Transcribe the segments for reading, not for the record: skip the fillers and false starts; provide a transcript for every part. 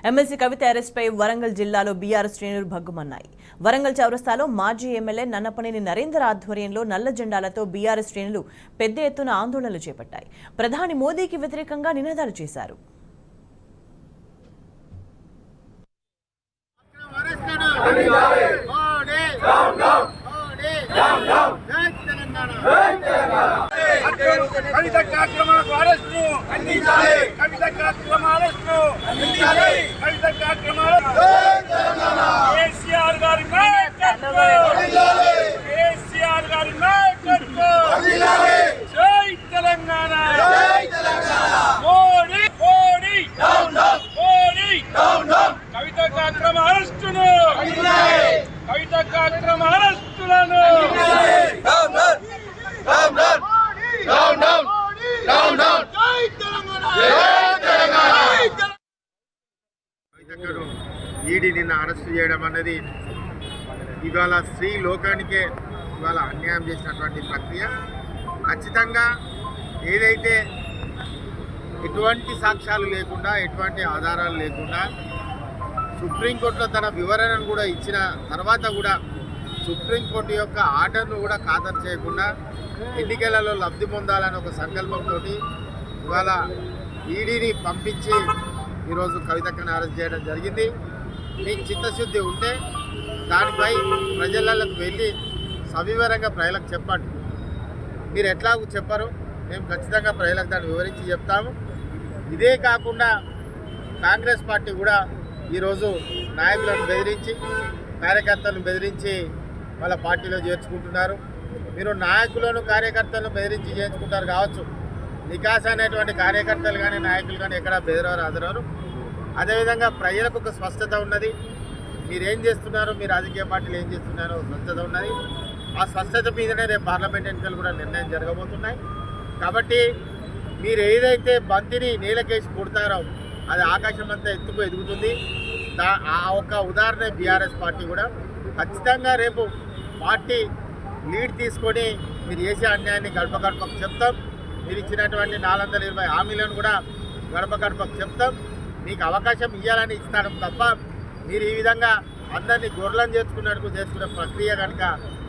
MLC కవిత అరెస్ట్పై వరంగల్ జిల్లాలో BRS శ్రేణులు భగ్గుమన్నాయి. వరంగల్ చౌరస్తాలో మాజీ ఎమ్మెల్యే నన్నపనేని నరేందర్ ఆధ్వర్యంలో నల్ల జెండాలతో బీఆర్ఎస్ శ్రేణులు పెద్ద ఎత్తున ఆందోళనలు చేపట్టాయి. ప్రధాని మోదీకి వ్యతిరేకంగా నినాదాలు చేశారు. ఈడీ నిన్న అరెస్ట్ చేయడం అనేది ఇవాళ స్త్రీ లోకానికే ఇవాళ అన్యాయం చేసినటువంటి ప్రక్రియ. ఖచ్చితంగా ఏదైతే ఎటువంటి సాక్ష్యాలు లేకుండా ఎటువంటి ఆధారాలు లేకుండా సుప్రీంకోర్టులో తన వివరణను కూడా ఇచ్చిన తర్వాత కూడా సుప్రీంకోర్టు యొక్క ఆర్డర్ను కూడా ఖాతరు చేయకుండా ఎన్నికలలో లబ్ధి పొందాలని ఒక సంకల్పంతో ఇవాళ ఈడీని పంపించి ఈరోజు కవితక్కను అరెస్ట్ చేయడం జరిగింది. మీకు చిత్తశుద్ధి ఉంటే దానిపై ప్రజలకు వెళ్ళి సవివరంగా ప్రజలకు చెప్పండి. మీరు ఎట్లాగూ చెప్పరు, మేము ఖచ్చితంగా ప్రజలకు దాన్ని వివరించి చెప్తాము. ఇదే కాకుండా కాంగ్రెస్ పార్టీ కూడా ఈరోజు నాయకులను బెదిరించి కార్యకర్తలను బెదిరించి వాళ్ళ పార్టీలో చేర్చుకుంటున్నారు. మీరు నాయకులను కార్యకర్తలను బెదిరించి చేర్చుకుంటారు కావచ్చు, నికాస్ అనేటువంటి కార్యకర్తలు కానీ నాయకులు కానీ ఎక్కడ బెదిరారు అదరారు. అదేవిధంగా ప్రజలకు ఒక స్పష్టత ఉన్నది, మీరేం చేస్తున్నారు, మీ రాజకీయ పార్టీలు ఏం చేస్తున్నారో స్పష్టత ఉన్నది. ఆ స్పష్టత మీదనే రేపు పార్లమెంట్ ఎన్నికలు కూడా నిర్ణయం జరగబోతున్నాయి. కాబట్టి మీరు ఏదైతే బంతిని నీలకేసి కొడతారో అది ఆకాశం అంతా ఎత్తుకు ఎదుగుతుంది. ఆ ఒక్క ఉదాహరణ బీఆర్ఎస్ పార్టీ కూడా ఖచ్చితంగా రేపు పార్టీ లీడ్ తీసుకొని మీరు చేసే అన్యాయాన్ని గడప గడపకు చెప్తాం. మీరు ఇచ్చినటువంటి 420 హామీలను కూడా గడప గడపకు చెప్తాం. మీకు అవకాశం ఇవ్వాలని ఇస్తాను తప్ప మీరు ఈ విధంగా అందరినీ గొర్రెలను చేసుకున్నట్టు చేసుకునే ప్రక్రియ కనుక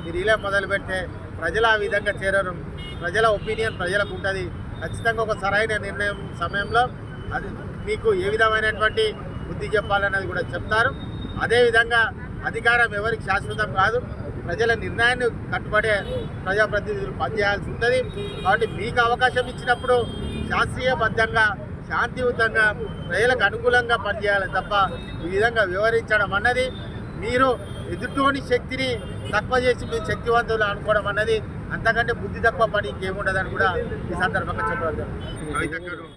మీరు ఇలా మొదలు పెడితే ప్రజలు ఆ విధంగా చేరరు. ప్రజల ఒపీనియన్ ప్రజలకు ఉంటుంది. ఖచ్చితంగా ఒక సరైన నిర్ణయం సమయంలో అది మీకు ఏ విధమైనటువంటి బుద్ధి చెప్పాలన్నది కూడా చెప్తారు. అదేవిధంగా అధికారం ఎవరికి శాశ్వతం కాదు, ప్రజల నిర్ణయాన్ని కట్టుబడే ప్రజాప్రతినిధులు పనిచేయాల్సి ఉంటుంది. కాబట్టి మీకు అవకాశం ఇచ్చినప్పుడు శాస్త్రీయబద్ధంగా శాంతియుతంగా ప్రజలకు అనుకూలంగా పనిచేయాలి తప్ప ఈ విధంగా వివరించడం అన్నది మీరు ఎదుటోని శక్తిని తక్కువ చేసి మీరు శక్తివంతులు అనుకోవడం అన్నది అంతకంటే బుద్ధి తక్కువ పని ఇంకేముండదని కూడా ఈ సందర్భంగా చెప్పగలుగుతారు.